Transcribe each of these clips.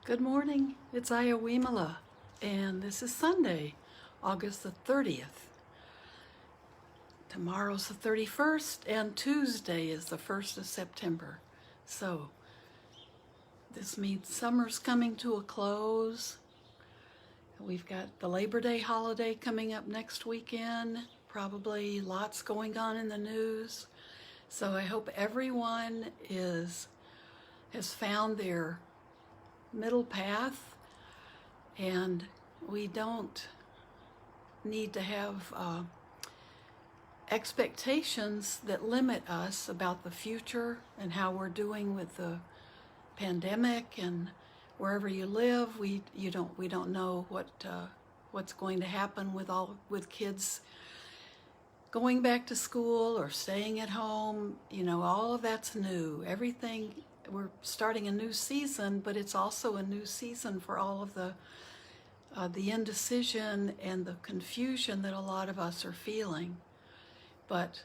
Good morning, it's Ayya Vimala, and this is Sunday, August the 30th. Tomorrow's the 31st, and Tuesday is the 1st of September. So, this means summer's coming to a close. We've got the Labor Day holiday coming up next weekend, probably lots going on in the news. So I hope everyone has found their middle path, and we don't need to have expectations that limit us about the future and how we're doing with the pandemic. And wherever you live, we don't know what's going to happen with kids going back to school or staying at home. All of that's new. Everything. We're starting a new season, but it's also a new season for all of the indecision and the confusion that a lot of us are feeling. But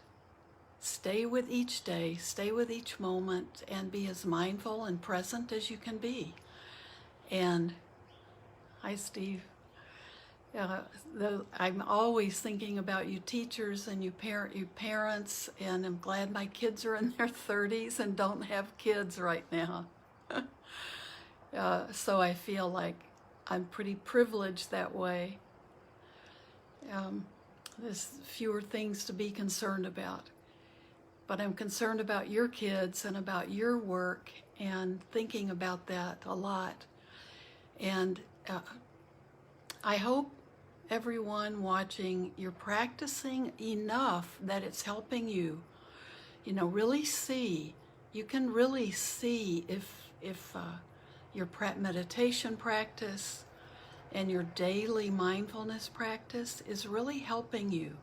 stay with each day, stay with each moment, and be as mindful and present as you can be. And hi, Steve. I'm always thinking about you teachers and you parents, and I'm glad my kids are in their 30s and don't have kids right now. So I feel like I'm pretty privileged that way. There's fewer things to be concerned about. But I'm concerned about your kids and about your work and thinking about that a lot. And I hope everyone watching, you're practicing enough that it's helping you, really see. You can really see if your meditation practice and your daily mindfulness practice is really helping you.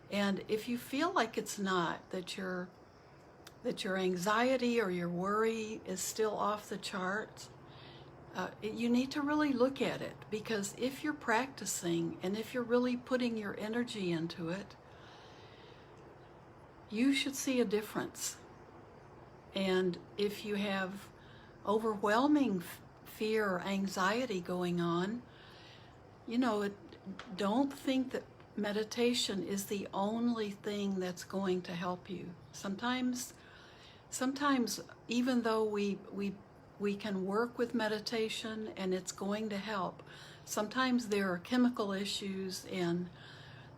And if you feel like it's not, that your anxiety or your worry is still off the charts, you need to really look at it, because if you're practicing and if you're really putting your energy into it, you should see a difference. And if you have overwhelming fear or anxiety going on, don't think that meditation is the only thing that's going to help you. Sometimes even though we can work with meditation and it's going to help, sometimes there are chemical issues and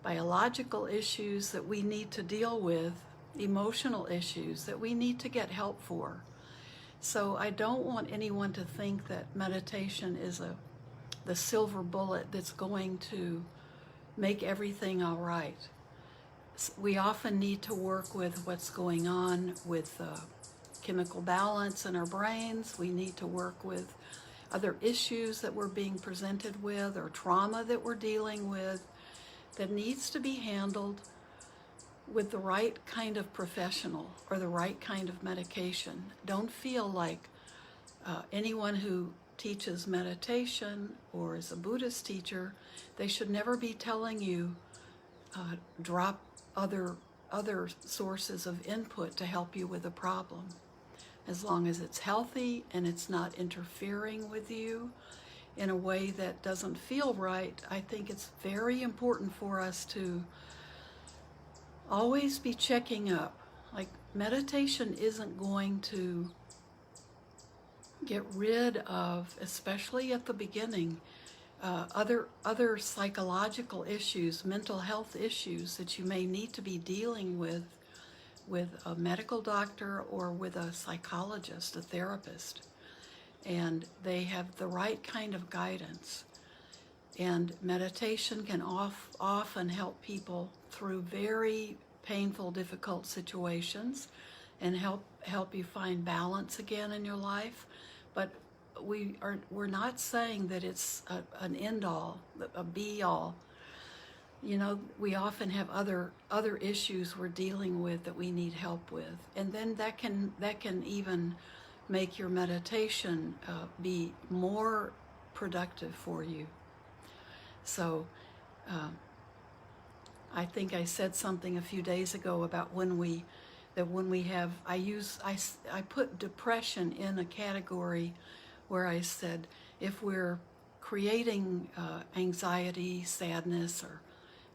biological issues that we need to deal with, emotional issues that we need to get help for. So I don't want anyone to think that meditation is the silver bullet that's going to make everything all right. We often need to work with what's going on with chemical balance in our brains. We need to work with other issues that we're being presented with or trauma that we're dealing with that needs to be handled with the right kind of professional or the right kind of medication. Don't feel like anyone who teaches meditation or is a Buddhist teacher, they should never be telling you drop other sources of input to help you with a problem. As long as it's healthy and it's not interfering with you in a way that doesn't feel right, I think it's very important for us to always be checking up. Like, meditation isn't going to get rid of, especially at the beginning, other psychological issues, mental health issues that you may need to be dealing with a medical doctor or with a psychologist, a therapist. And they have the right kind of guidance. And meditation can often help people through very painful, difficult situations and help you find balance again in your life. But we're not saying that it's an end all, a be all. We often have other issues we're dealing with that we need help with, and then that can even make your meditation be more productive for you. So I think I said something a few days ago about I put depression in a category where I said, if we're creating anxiety, sadness, or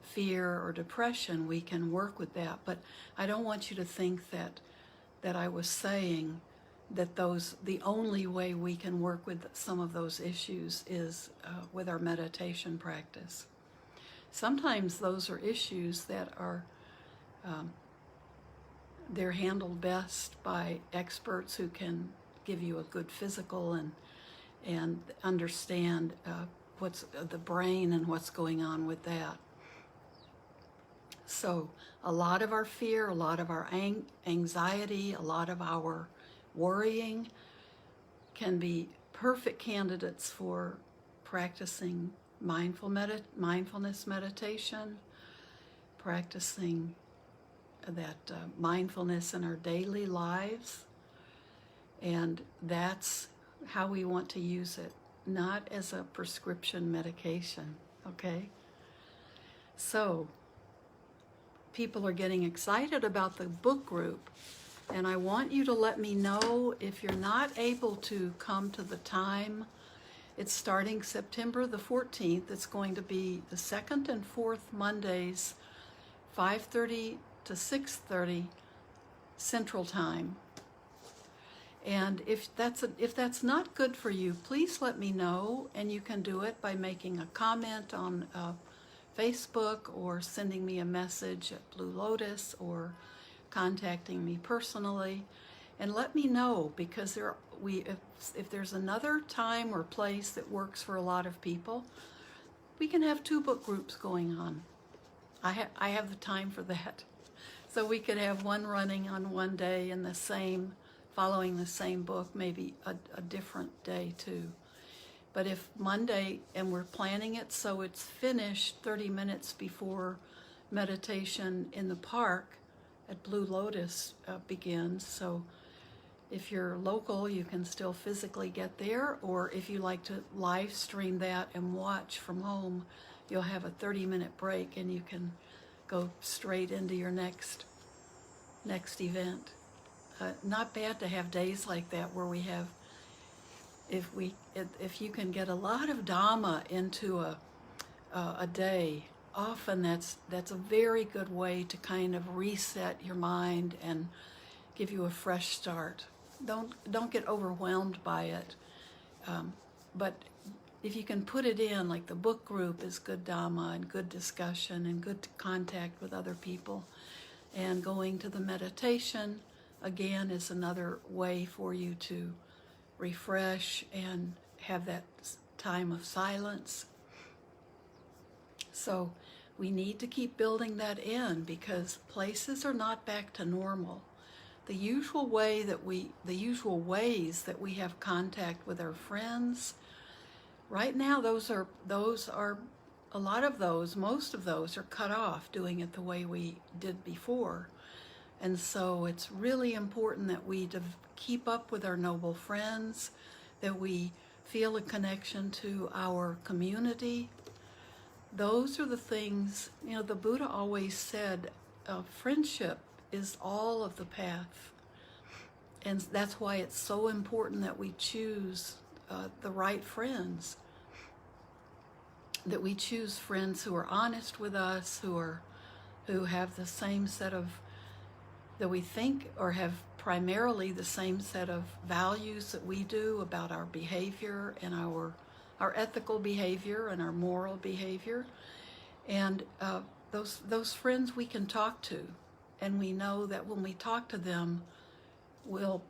fear or depression, we can work with that. But I don't want you to think that I was saying that the only way we can work with some of those issues is with our meditation practice. Sometimes those are issues that are they're handled best by experts who can give you a good physical and understand what's the brain and what's going on with that. So a lot of our fear, a lot of our anxiety, a lot of our worrying can be perfect candidates for practicing mindfulness meditation, practicing that mindfulness in our daily lives. And that's how we want to use it, not as a prescription medication, okay? So people are getting excited about the book group, and I want you to let me know if you're not able to come to the time. It's starting September the 14th. It's going to be the second and fourth Mondays, 5:30 to 6:30 Central Time. And if that's not good for you, please let me know, and you can do it by making a comment on Facebook or sending me a message at Blue Lotus or contacting me personally, and let me know, because if there's another time or place that works for a lot of people, we can have 2 book groups going on. I have the time for that. So we could have one running on one day and following the same book, maybe a different day too. But if Monday, and we're planning it so it's finished 30 minutes before meditation in the park at Blue Lotus begins. So if you're local, you can still physically get there, or if you like to live stream that and watch from home, you'll have a 30-minute break and you can go straight into your next event. Not bad to have days like that where we have, if you can get a lot of dharma into a day, often that's a very good way to kind of reset your mind and give you a fresh start. Don't get overwhelmed by it, but if you can put it in, like the book group is good dharma and good discussion and good contact with other people, and going to the meditation again is another way for you to refresh and have that time of silence. So we need to keep building that in, because places are not back to normal. The usual ways that we have contact with our friends, right now those are a lot of those, most of those are cut off, doing it the way we did before. And so it's really important that we keep up with our noble friends, that we feel a connection to our community. Those are the things, the Buddha always said, friendship is all of the path. And that's why it's so important that we choose the right friends, that we choose friends who are honest with us, who have the same set of, that we think, or have primarily the same set of values that we do about our behavior and our ethical behavior and our moral behavior. And those friends we can talk to, and we know that when we talk to them, we'll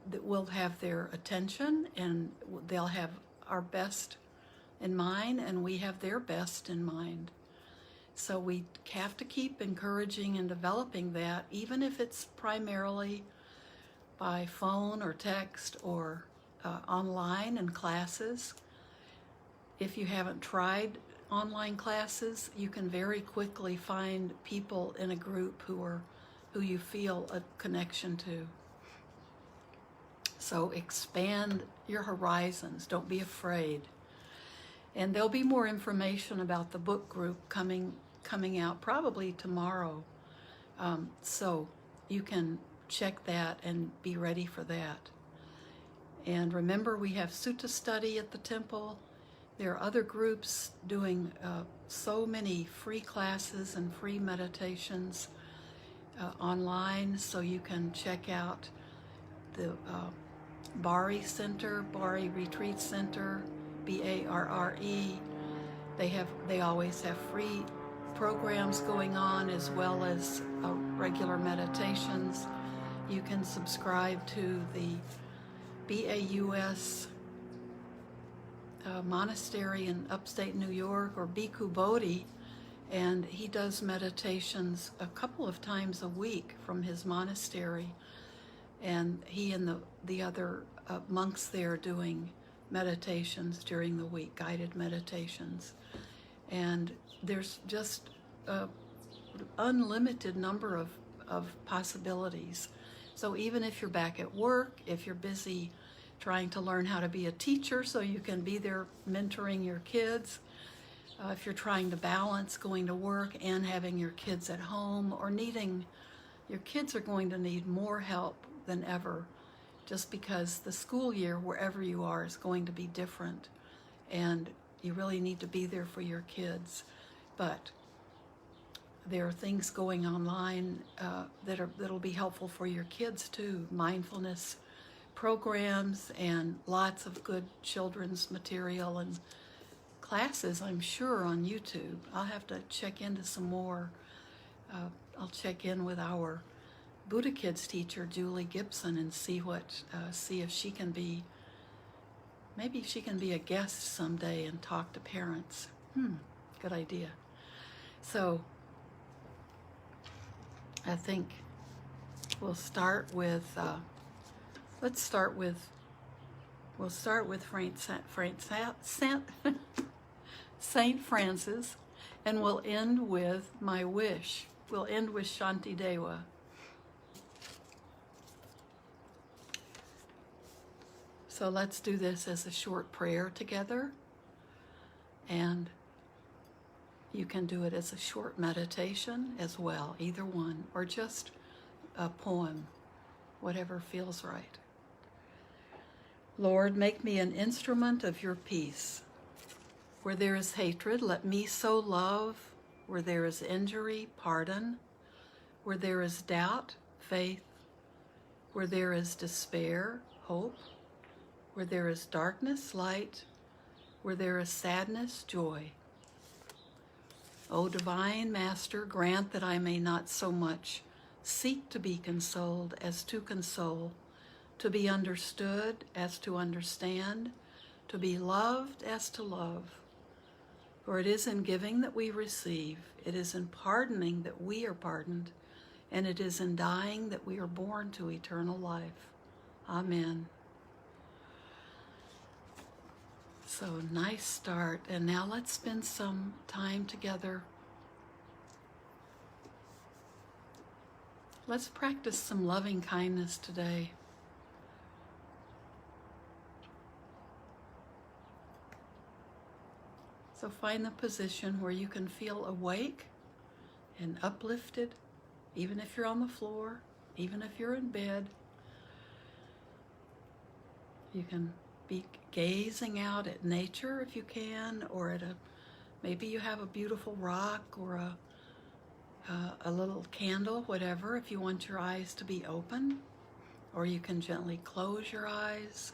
have their attention, and they'll have our best in mind, and we have their best in mind. So we have to keep encouraging and developing that, even if it's primarily by phone or text or online and classes. If you haven't tried online classes, you can very quickly find people in a group who you feel a connection to. So expand your horizons. Don't be afraid. And there'll be more information about the book group coming out probably tomorrow. So you can check that and be ready for that. And remember, we have sutta study at the temple. There are other groups doing so many free classes and free meditations online, so you can check out the Bari Center, Bari Retreat Center, Barre. They always have free programs going on, as well as regular meditations. You can subscribe to the BAUS monastery in upstate New York, or Bhikkhu Bodhi, and he does meditations a couple of times a week from his monastery, and he and the other monks there doing meditations during the week, guided meditations. And there's just an unlimited number of possibilities. So even if you're back at work, if you're busy trying to learn how to be a teacher so you can be there mentoring your kids, if you're trying to balance going to work and having your kids at home, or your kids are going to need more help than ever, just because the school year wherever you are is going to be different, and you really need to be there for your kids. But there are things going online that'll be helpful for your kids too. Mindfulness programs and lots of good children's material and classes, I'm sure, on YouTube. I'll have to check into some more. I'll check in with our Buddha Kids teacher, Julie Gibson, and see if she can be, maybe she can be a guest someday and talk to parents. Good idea. So I think we'll start with Saint Francis, and we'll end with my wish. We'll end with Shanti Deva. So let's do this as a short prayer together, and you can do it as a short meditation as well, either one, or just a poem, whatever feels right. Lord, make me an instrument of your peace. Where there is hatred, let me sow love. Where there is injury, pardon. Where there is doubt, faith. Where there is despair, hope. Where there is darkness, light. Where there is sadness, joy. O Divine Master, grant that I may not so much seek to be consoled as to console, to be understood as to understand, to be loved as to love. For it is in giving that we receive, it is in pardoning that we are pardoned, and it is in dying that we are born to eternal life. Amen. So nice start, and now let's spend some time together. Let's practice some loving kindness today. So find the position where you can feel awake and uplifted, even if you're on the floor, even if you're in bed. You can be gazing out at nature if you can, or maybe you have a beautiful rock or a little candle, whatever, if you want your eyes to be open, or you can gently close your eyes.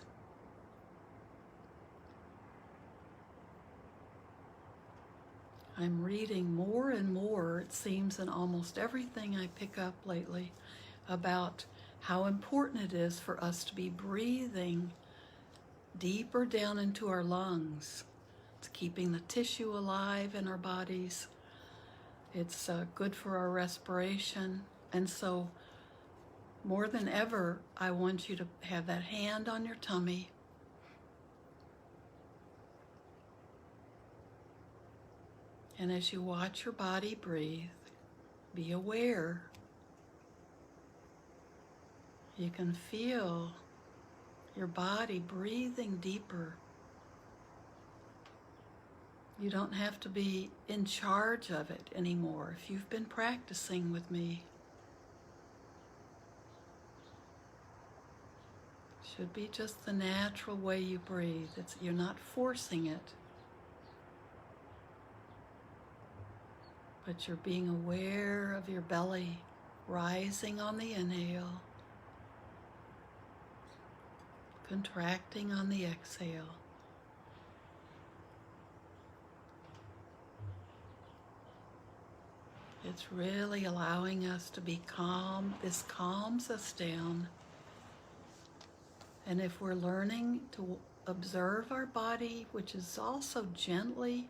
I'm reading more and more, it seems, in almost everything I pick up lately, about how important it is for us to be breathing deeper down into our lungs. It's keeping the tissue alive in our bodies. It's good for our respiration. And so, more than ever, I want you to have that hand on your tummy. And as you watch your body breathe, be aware. You can feel your body breathing deeper. You don't have to be in charge of it anymore if you've been practicing with me. Should be just the natural way you breathe. You're not forcing it, but you're being aware of your belly rising on the inhale, contracting on the exhale. It's really allowing us to be calm. This calms us down. And if we're learning to observe our body, which is also gently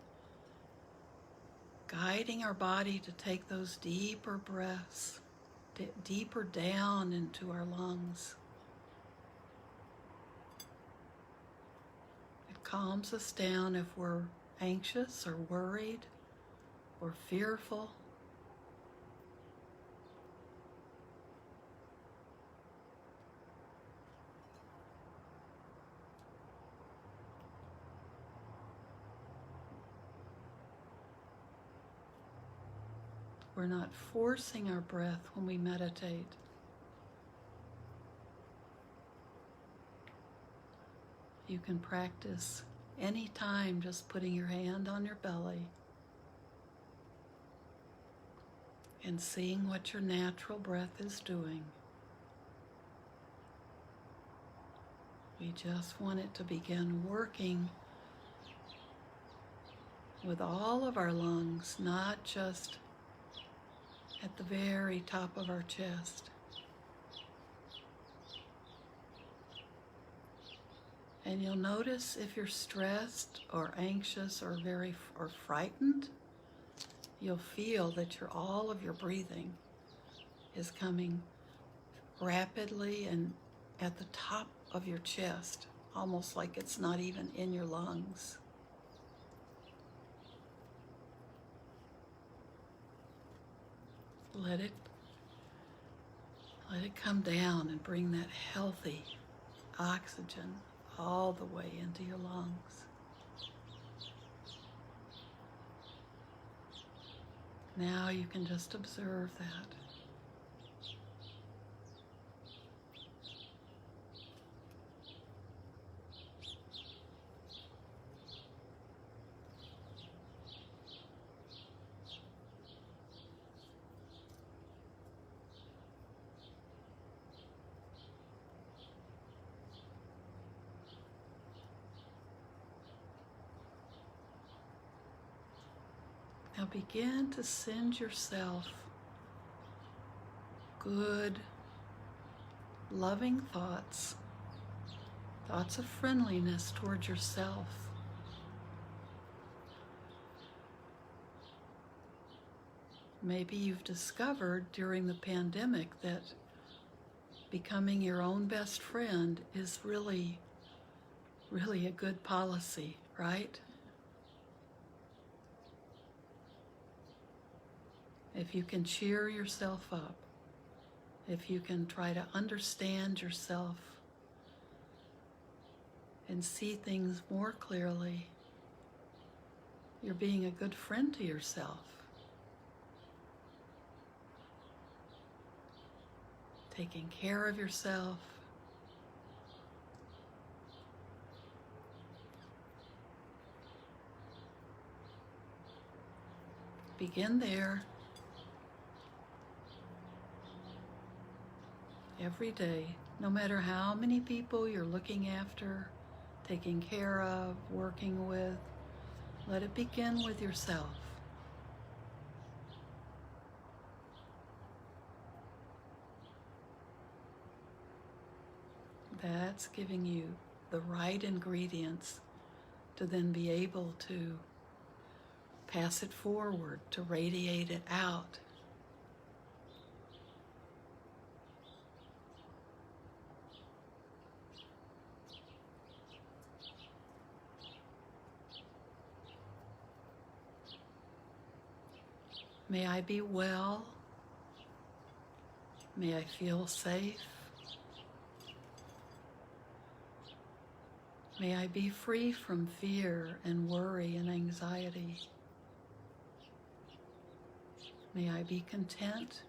guiding our body to take those deeper breaths, deeper down into our lungs. It calms us down if we're anxious or worried or fearful. We're not forcing our breath when we meditate. You can practice anytime just putting your hand on your belly and seeing what your natural breath is doing. We just want it to begin working with all of our lungs, not just at the very top of our chest. And you'll notice if you're stressed or anxious or frightened, you'll feel that all of your breathing is coming rapidly and at the top of your chest, almost like it's not even in your lungs. Let it come down and bring that healthy oxygen all the way into your lungs. Now you can just observe that. Now begin to send yourself good, loving thoughts, thoughts of friendliness towards yourself. Maybe you've discovered during the pandemic that becoming your own best friend is really, really a good policy, right? If you can cheer yourself up, if you can try to understand yourself and see things more clearly, you're being a good friend to yourself. Taking care of yourself. Begin there. Every day, no matter how many people you're looking after, taking care of, working with, let it begin with yourself. That's giving you the right ingredients to then be able to pass it forward, to radiate it out. May I be well. May I feel safe. May I be free from fear and worry and anxiety. May I be content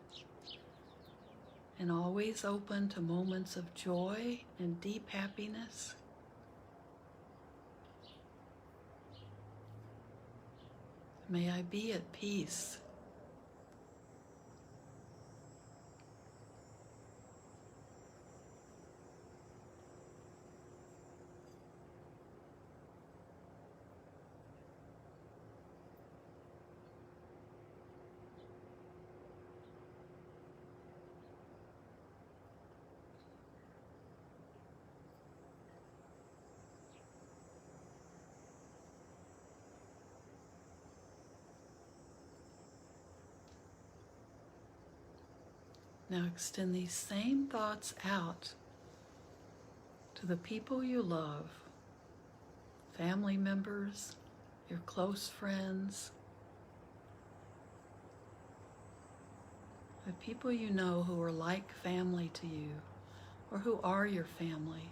and always open to moments of joy and deep happiness. May I be at peace. Now extend these same thoughts out to the people you love, family members, your close friends, the people you know who are like family to you or who are your family.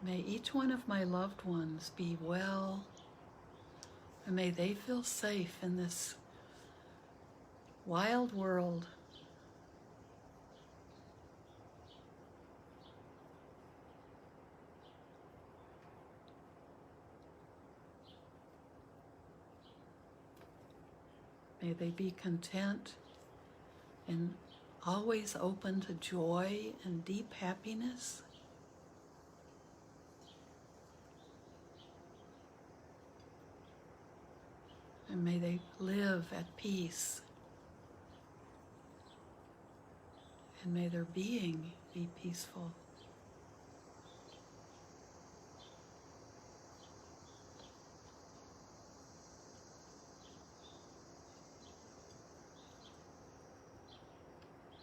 May each one of my loved ones be well, and may they feel safe in this wild world. May they be content and always open to joy and deep happiness. And may they live at peace. And may their being be peaceful.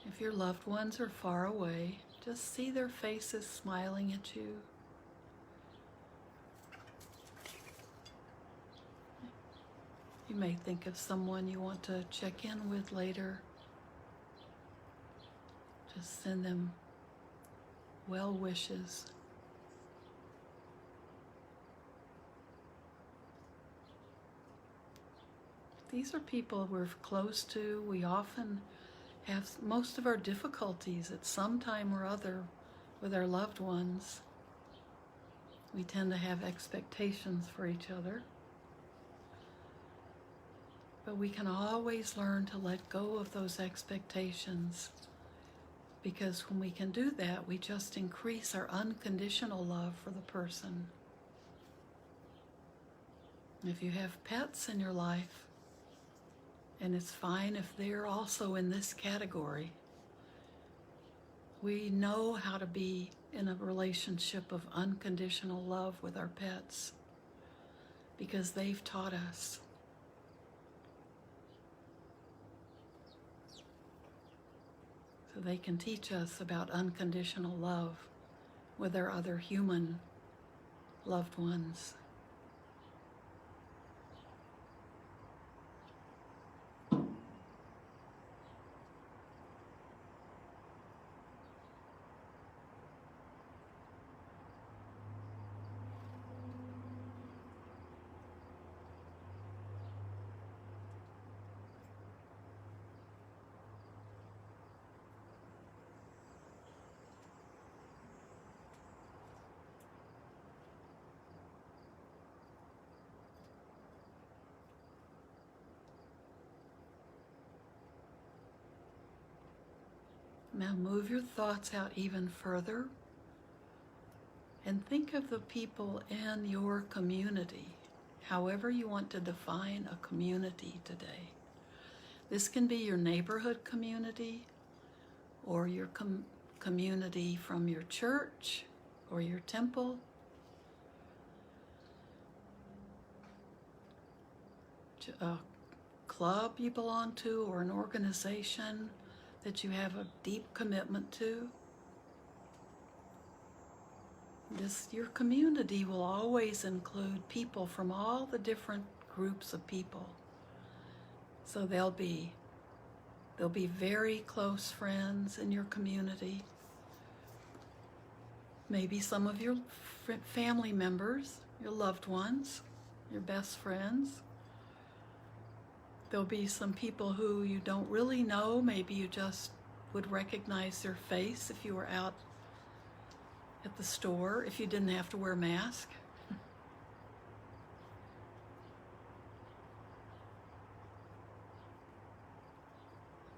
If your loved ones are far away, just see their faces smiling at you. You may think of someone you want to check in with later. Just send them well wishes. These are people we're close to. We often have most of our difficulties at some time or other with our loved ones. We tend to have expectations for each other. But we can always learn to let go of those expectations, because when we can do that, we just increase our unconditional love for the person. If you have pets in your life, and it's fine if they're also in this category, we know how to be in a relationship of unconditional love with our pets because they've taught us. So they can teach us about unconditional love with our other human loved ones. Now move your thoughts out even further and think of the people in your community, however you want to define a community today. This can be your neighborhood community or your community from your church or your temple. A club you belong to or an organization that you have a deep commitment to. Your community will always include people from all the different groups of people. So there'll be very close friends in your community. Maybe some of your family members, your loved ones, your best friends. There'll be some people who you don't really know. Maybe you just would recognize their face if you were out at the store, if you didn't have to wear a mask.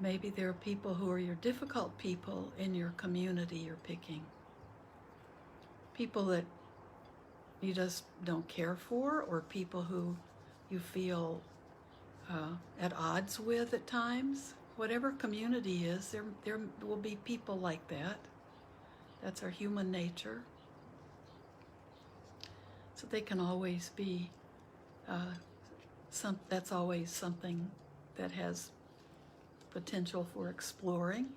Maybe there are people who are your difficult people in your community you're picking. People that you just don't care for, or people who you feel at odds with at times. Whatever community is, there will be people like that. That's our human nature. So they can always be, that's always something that has potential for exploring.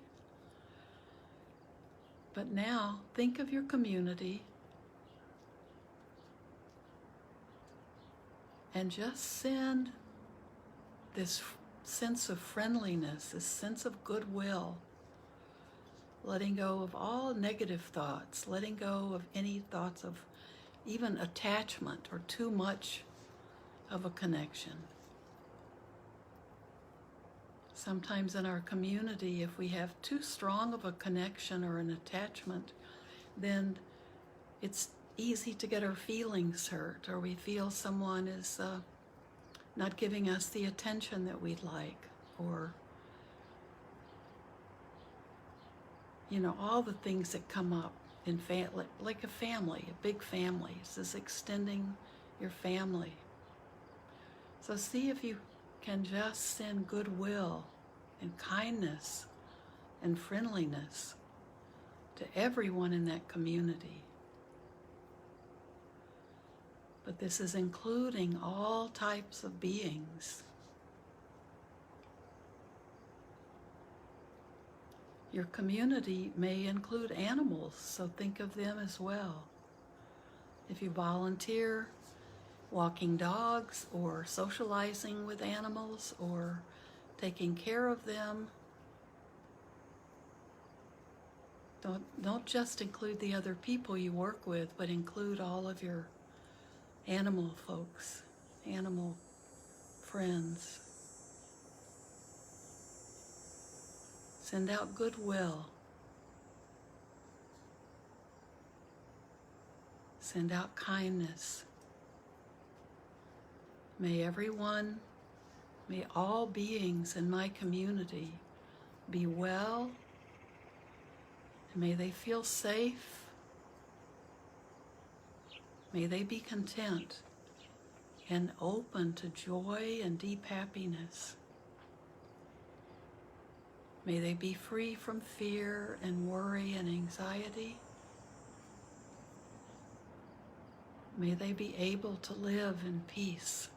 But now, think of your community and just send this sense of friendliness, this sense of goodwill, letting go of all negative thoughts, letting go of any thoughts of even attachment or too much of a connection. Sometimes in our community, if we have too strong of a connection or an attachment, then it's easy to get our feelings hurt, or we feel someone is not giving us the attention that we'd like, or all the things that come up in like a family, a big family. This is extending your family. So see if you can just send goodwill and kindness and friendliness to everyone in that community. But this is including all types of beings. Your community may include animals, so think of them as well. If you volunteer walking dogs or socializing with animals or taking care of them, don't just include the other people you work with, but include all of your animal folks, animal friends. Send out goodwill. Send out kindness. May all beings in my community be well, and may they feel safe. May they be content and open to joy and deep happiness. May they be free from fear and worry and anxiety. May they be able to live in peace.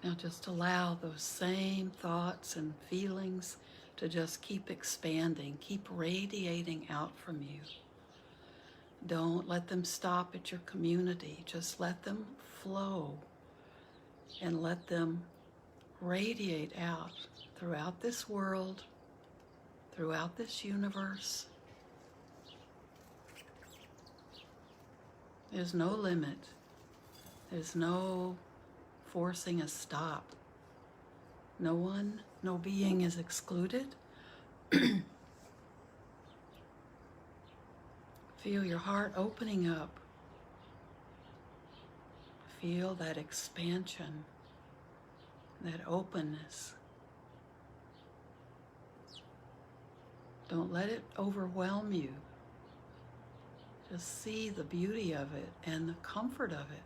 Now just allow those same thoughts and feelings to just keep expanding, keep radiating out from you. Don't let them stop at your community. Just let them flow and let them radiate out throughout this world, throughout this universe. There's no limit. There's no forcing a stop. No being is excluded. Feel your heart opening up. Feel that expansion, that openness. Don't let it overwhelm you. Just see the beauty of it and the comfort of it.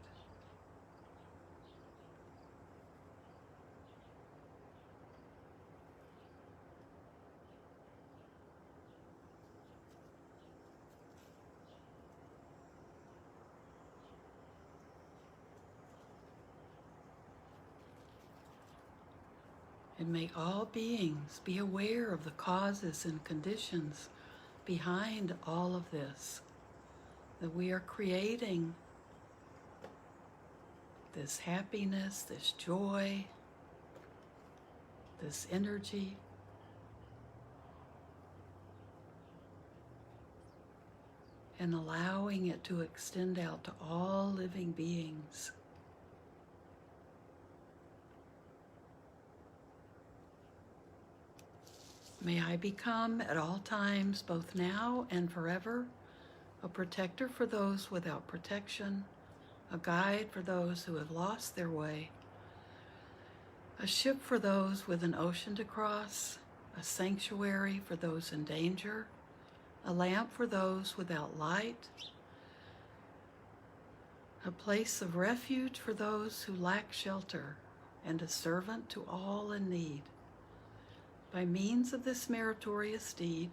And may all beings be aware of the causes and conditions behind all of this. that we are creating this happiness, this joy, this energy. And allowing it to extend out to all living beings. May I become at all times, both now and forever, a protector for those without protection, a guide for those who have lost their way, a ship for those with an ocean to cross, a sanctuary for those in danger, a lamp for those without light, a place of refuge for those who lack shelter, and a servant to all in need. By means of this meritorious deed,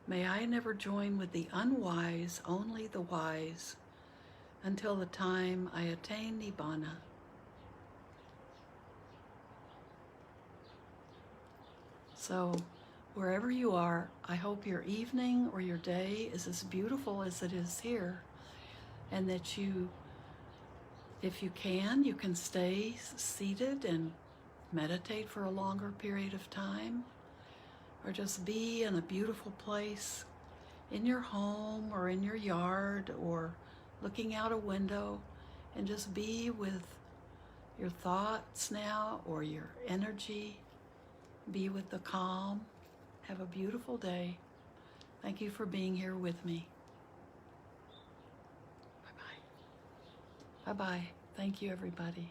may I never join with the unwise, only the wise, until the time I attain Nibbana. So, wherever you are, I hope your evening or your day is as beautiful as it is here, and that you, if you can stay seated and meditate for a longer period of time, or just be in a beautiful place in your home or in your yard or looking out a window, and just be with your thoughts now or your energy. Be with the calm. Have a beautiful day. Thank you for being here with me. Bye-bye. Bye-bye. Thank you, everybody.